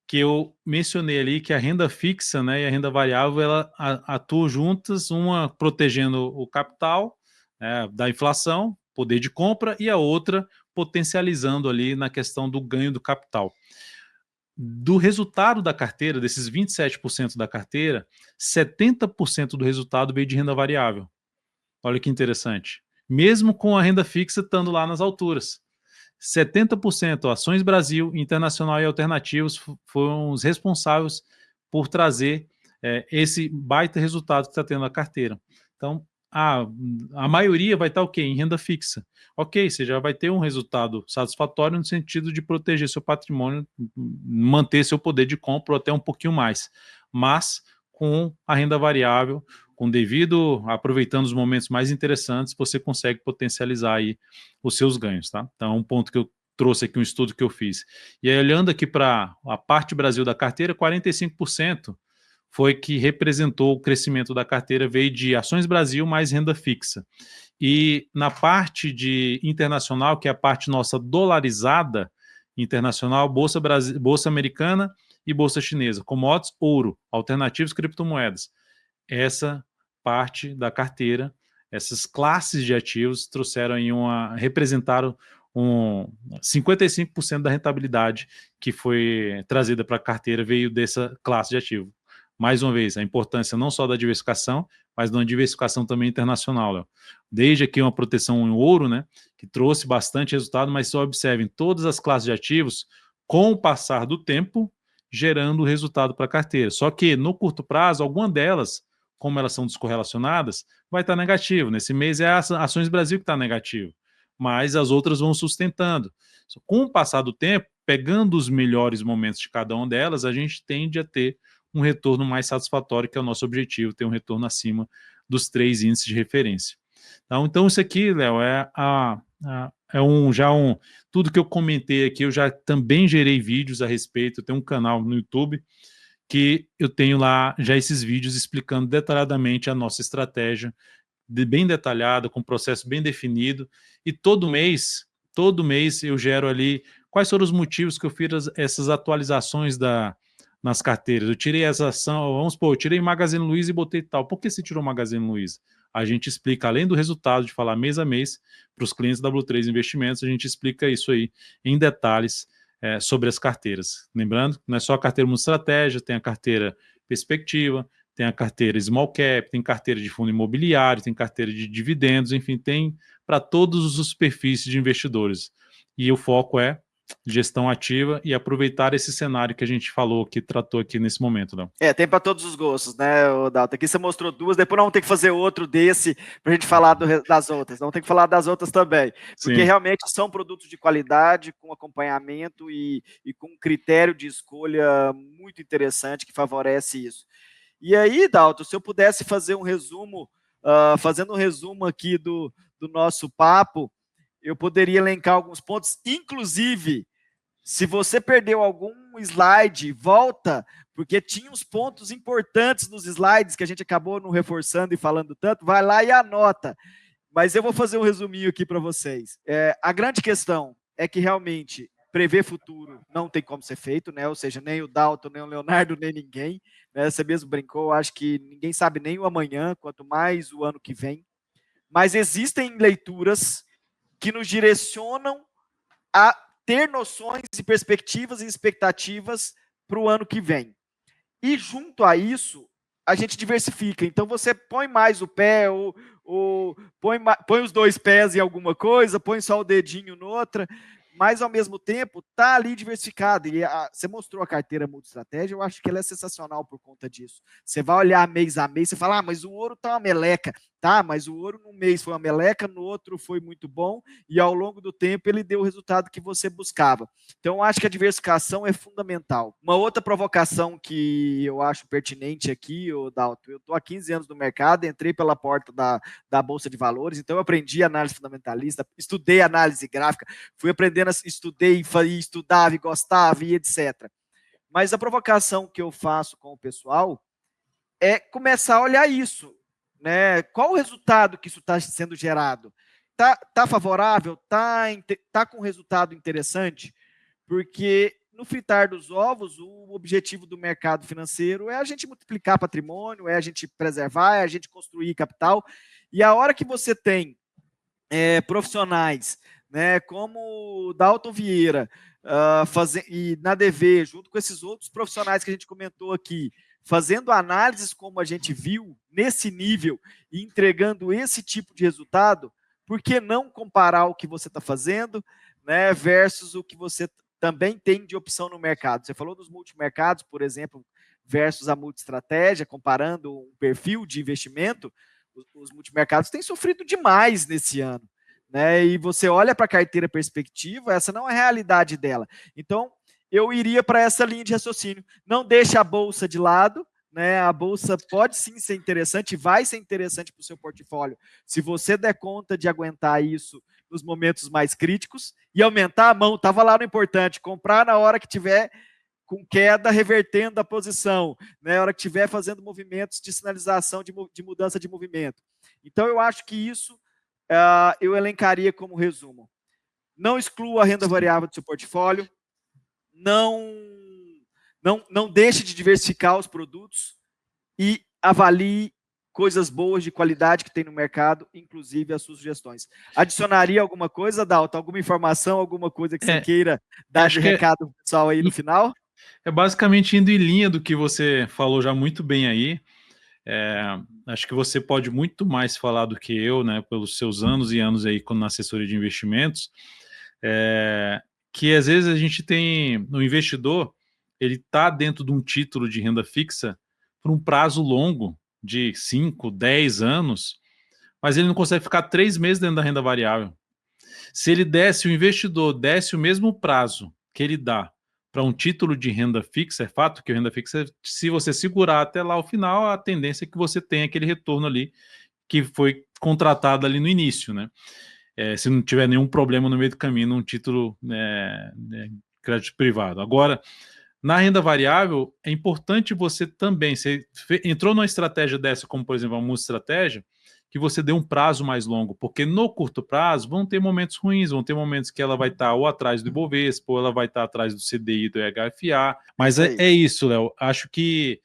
que eu mencionei ali que a renda fixa, né, e a renda variável, ela atuam juntas, uma protegendo o capital da inflação, poder de compra, e a outra potencializando ali na questão do ganho do capital. Do resultado da carteira, desses 27% da carteira, 70% do resultado veio de renda variável. Olha que interessante. Mesmo com a renda fixa estando lá nas alturas. 70% Ações Brasil, Internacional e Alternativos foram os responsáveis por trazer esse baita resultado que está tendo a carteira. Então, a maioria vai estar o quê? Em renda fixa. Ok, você já vai ter um resultado satisfatório no sentido de proteger seu patrimônio, manter seu poder de compra ou até um pouquinho mais. Mas, com a renda variável, aproveitando os momentos mais interessantes, você consegue potencializar aí os seus ganhos, tá? Então, é um ponto que eu trouxe aqui um estudo que eu fiz. E aí, olhando aqui para a parte Brasil da carteira, 45% foi que representou o crescimento da carteira, veio de Ações Brasil mais renda fixa. E na parte de internacional, que é a parte nossa dolarizada internacional, Bolsa Americana e Bolsa Chinesa, commodities, ouro, alternativos, criptomoedas. Essa parte da carteira, essas classes de ativos trouxeram aí representaram 55% da rentabilidade que foi trazida para a carteira veio dessa classe de ativo. Mais uma vez, a importância não só da diversificação, mas da diversificação também internacional, Léo. Desde aqui uma proteção em ouro, né, que trouxe bastante resultado, mas só observem todas as classes de ativos, com o passar do tempo, gerando resultado para a carteira. Só que no curto prazo, alguma delas, como elas são descorrelacionadas, vai estar negativo. Nesse mês é a Ações Brasil que está negativo, mas as outras vão sustentando. Com o passar do tempo, pegando os melhores momentos de cada uma delas, a gente tende a ter um retorno mais satisfatório, que é o nosso objetivo, ter um retorno acima dos 3 índices de referência. Então isso aqui, Léo, tudo que eu comentei aqui, eu já também gerei vídeos a respeito, eu tenho um canal no YouTube que eu tenho lá já esses vídeos explicando detalhadamente a nossa estratégia, bem detalhada, com processo bem definido, e todo mês eu gero ali quais foram os motivos que eu fiz essas atualizações nas carteiras. Eu tirei essa ação, vamos supor, eu tirei Magazine Luiza e botei tal. Por que você tirou Magazine Luiza? A gente explica, além do resultado de falar mês a mês, para os clientes da W3 Investimentos, a gente explica isso aí em detalhes sobre as carteiras. Lembrando, não é só a carteira multi-estratégia, tem a carteira perspectiva, tem a carteira small cap, tem carteira de fundo imobiliário, tem carteira de dividendos, enfim, tem para todos os perfis de investidores. E o foco é gestão ativa e aproveitar esse cenário que a gente falou, que tratou aqui nesse momento, não? Tem para todos os gostos, né, Dalton? Aqui você mostrou 2, depois não vamos ter que fazer outro desse para a gente falar das outras. Não tem que falar das outras também, porque Sim. realmente são produtos de qualidade, com acompanhamento e com critério de escolha muito interessante que favorece isso. E aí, Dalton, se eu pudesse fazer um resumo, fazendo um resumo aqui do nosso papo, eu poderia elencar alguns pontos, inclusive, se você perdeu algum slide, volta, porque tinha uns pontos importantes nos slides que a gente acabou não reforçando e falando tanto, vai lá e anota. Mas eu vou fazer um resuminho aqui para vocês. A grande questão é que realmente prever futuro não tem como ser feito, né? Ou seja, nem o Dalton, nem o Leonardo, nem ninguém. Né? Você mesmo brincou, acho que ninguém sabe nem o amanhã, quanto mais o ano que vem. Mas existem leituras que nos direcionam a ter noções e perspectivas e expectativas para o ano que vem. E junto a isso, a gente diversifica. Então, você põe mais o pé, ou põe os 2 pés em alguma coisa, põe só o dedinho noutra, mas, ao mesmo tempo, está ali diversificado. E você mostrou a carteira multi-estratégia, eu acho que ela é sensacional por conta disso. Você vai olhar mês a mês, você fala, mas o ouro está uma meleca. Tá, mas o ouro num mês foi uma meleca, no outro foi muito bom, e ao longo do tempo ele deu o resultado que você buscava. Então, eu acho que a diversificação é fundamental. Uma outra provocação que eu acho pertinente aqui, Dalton, eu estou há 15 anos no mercado, entrei pela porta da Bolsa de Valores, então eu aprendi análise fundamentalista, estudei análise gráfica, fui aprendendo, estudei, estudava e gostava e etc. Mas a provocação que eu faço com o pessoal é começar a olhar isso. Né? Qual o resultado que isso está sendo gerado? Tá favorável? Tá com resultado interessante? Porque no fritar dos ovos, o objetivo do mercado financeiro é a gente multiplicar patrimônio, é a gente preservar, é a gente construir capital. E a hora que você tem profissionais, né, como o Dalton Vieira, e na DV, junto com esses outros profissionais que a gente comentou aqui, fazendo análises como a gente viu, nesse nível, e entregando esse tipo de resultado, por que não comparar o que você está fazendo, né, versus o que você também tem de opção no mercado? Você falou dos multimercados, por exemplo, versus a multi-estratégia, comparando um perfil de investimento, os multimercados têm sofrido demais nesse ano. Né, e você olha para a carteira perspectiva, essa não é a realidade dela. Então, eu iria para essa linha de raciocínio. Não deixe a bolsa de lado, né? A bolsa pode sim ser interessante, vai ser interessante para o seu portfólio, se você der conta de aguentar isso nos momentos mais críticos e aumentar a mão. Estava lá no importante, comprar na hora que tiver com queda, revertendo a posição, né? Na hora que estiver fazendo movimentos de sinalização de mudança de movimento. Então, eu acho que isso eu elencaria como resumo. Não exclua a renda variável do seu portfólio, não deixe de diversificar os produtos e avalie coisas boas de qualidade que tem no mercado, inclusive as suas sugestões. Adicionaria alguma coisa, Dalton? Alguma informação, alguma coisa que você queira dar de recado pro pessoal aí no final? É basicamente indo em linha do que você falou já muito bem aí. Acho que você pode muito mais falar do que eu, né, pelos seus anos e anos aí na assessoria de investimentos, que às vezes a gente tem, no investidor, ele está dentro de um título de renda fixa por um prazo longo, de 5, 10 anos, mas ele não consegue ficar 3 meses dentro da renda variável. Se o investidor desse o mesmo prazo que ele dá para um título de renda fixa, é fato que a renda fixa, se você segurar até lá o final, a tendência é que você tenha aquele retorno ali que foi contratado ali no início, né? Se não tiver nenhum problema no meio do caminho num título crédito privado. Agora, na renda variável, é importante você também, você entrou numa estratégia dessa, como por exemplo a multi-estratégia, que você dê um prazo mais longo, porque no curto prazo vão ter momentos ruins, vão ter momentos que ela vai estar ou atrás do Ibovespa, ou ela vai estar atrás do CDI do HFA, mas é isso, Léo, acho que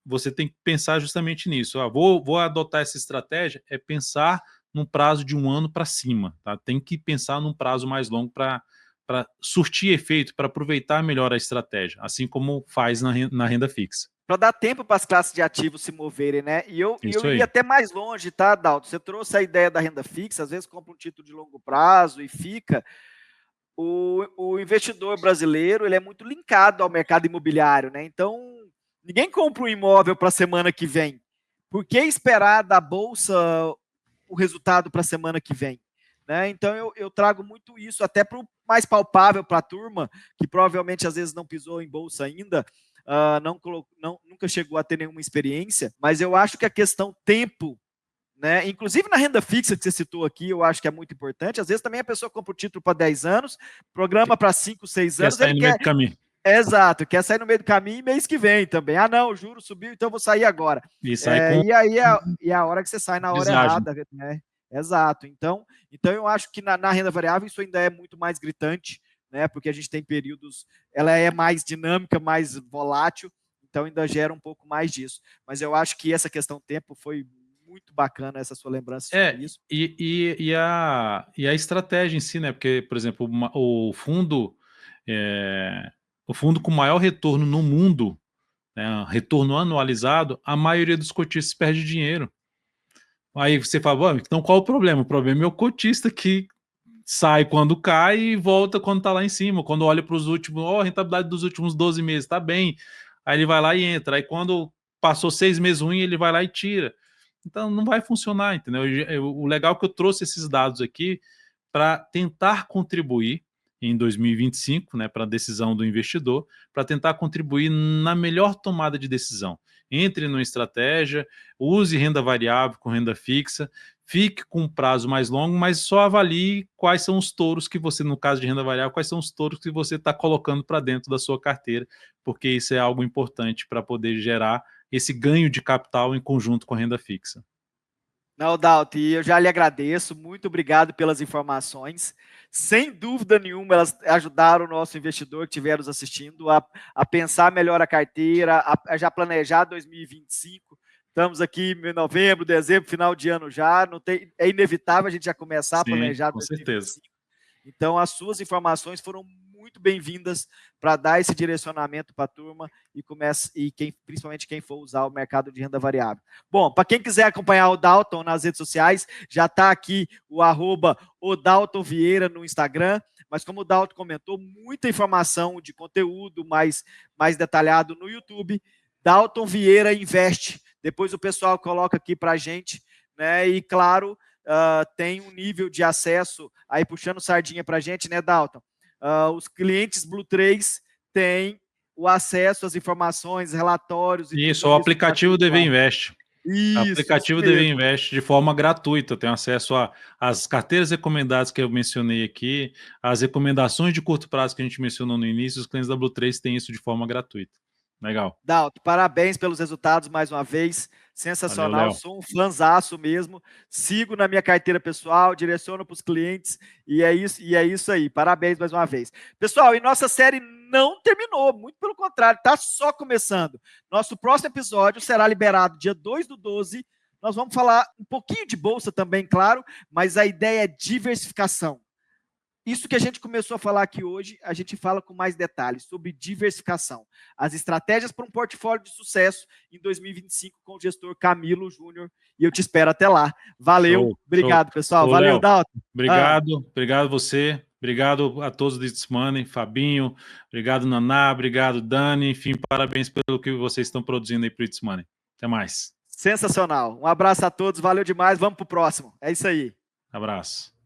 você tem que pensar justamente nisso. Vou adotar essa estratégia, é pensar num prazo de 1 ano para cima, tá? Tem que pensar num prazo mais longo para surtir efeito, para aproveitar melhor a estratégia, assim como faz na renda fixa. Para dar tempo para as classes de ativos se moverem, né? E eu iria até mais longe, tá, Dalton? Você trouxe a ideia da renda fixa, às vezes compra um título de longo prazo e fica. O investidor brasileiro, ele é muito linkado ao mercado imobiliário, né? Então, ninguém compra um imóvel para a semana que vem. Por que esperar da Bolsa o resultado para a semana que vem? Né? Então, eu trago muito isso, até para o mais palpável para a turma, que provavelmente às vezes não pisou em Bolsa ainda, nunca chegou a ter nenhuma experiência, mas eu acho que a questão tempo, né? Inclusive na renda fixa que você citou aqui, eu acho que é muito importante. Às vezes também a pessoa compra o título para 10 anos, programa para 5, 6 anos. Quer sair no meio do caminho. Exato, quer sair no meio do caminho e mês que vem também. Não, o juro subiu, então eu vou sair agora. E aí é a hora que você sai na hora errada, né? Exato. Então eu acho que na renda variável isso ainda é muito mais gritante, né? Porque a gente tem períodos, ela é mais dinâmica, mais volátil, então ainda gera um pouco mais disso. Mas eu acho que essa questão tempo foi muito bacana, essa sua lembrança sobre isso. E a estratégia em si, né? Porque, por exemplo, o fundo com maior retorno no mundo, né, retorno anualizado, a maioria dos cotistas perde dinheiro. Aí você fala, então qual o problema? O problema é o cotista que sai quando cai e volta quando está lá em cima. Quando olha para os últimos, a rentabilidade dos últimos 12 meses está bem, aí ele vai lá e entra. Aí quando passou 6 meses ruim, ele vai lá e tira. Então não vai funcionar, entendeu? O legal é que eu trouxe esses dados aqui para tentar contribuir em 2025, né, para a decisão do investidor, para tentar contribuir na melhor tomada de decisão. Entre numa estratégia, use renda variável com renda fixa, fique com um prazo mais longo, mas só avalie quais são os touros que você, no caso de renda variável, quais são os touros que você está colocando para dentro da sua carteira, porque isso é algo importante para poder gerar esse ganho de capital em conjunto com a renda fixa. Não, Dalton, eu já lhe agradeço, muito obrigado pelas informações. Sem dúvida nenhuma, elas ajudaram o nosso investidor que estiver nos assistindo a pensar melhor a carteira, a já planejar 2025. Estamos aqui em novembro, dezembro, final de ano já. É inevitável a gente já começar a planejar 2025. Certeza. Então, as suas informações foram muito bem-vindas para dar esse direcionamento para a turma principalmente quem for usar o mercado de renda variável. Bom, para quem quiser acompanhar o Dalton nas redes sociais, já está aqui o @odaltonvieira no Instagram, mas como o Dalton comentou, muita informação de conteúdo mais detalhado no YouTube. Dalton Vieira Investe. Depois o pessoal coloca aqui para a gente, né? E claro, tem um nível de acesso, aí puxando sardinha para a gente, né, Dalton? Os clientes Blue 3 têm o acesso às informações, relatórios. Isso, o aplicativo DV Invest. Aplicativo DV Invest de forma gratuita, tem acesso às carteiras recomendadas que eu mencionei aqui, as recomendações de curto prazo que a gente mencionou no início, os clientes da Blue3 têm isso de forma gratuita. Legal. Dalton, parabéns pelos resultados mais uma vez, sensacional, Valeu, sou um fãzaço mesmo, sigo na minha carteira pessoal, direciono para os clientes, e é isso aí, parabéns mais uma vez. Pessoal, e nossa série não terminou, muito pelo contrário, está só começando. Nosso próximo episódio será liberado dia 2/12, nós vamos falar um pouquinho de bolsa também, claro, mas a ideia é diversificação. Isso que a gente começou a falar aqui hoje, a gente fala com mais detalhes sobre diversificação. As estratégias para um portfólio de sucesso em 2025 com o gestor Camilo Júnior. E eu te espero até lá. Valeu, obrigado, pessoal. Valeu, Léo, Dalton. Obrigado você. Obrigado a todos do It's Money, Fabinho, obrigado Naná, obrigado Dani, enfim, parabéns pelo que vocês estão produzindo aí para o It's Money. Até mais. Sensacional. Um abraço a todos, valeu demais, vamos para o próximo. É isso aí. Abraço.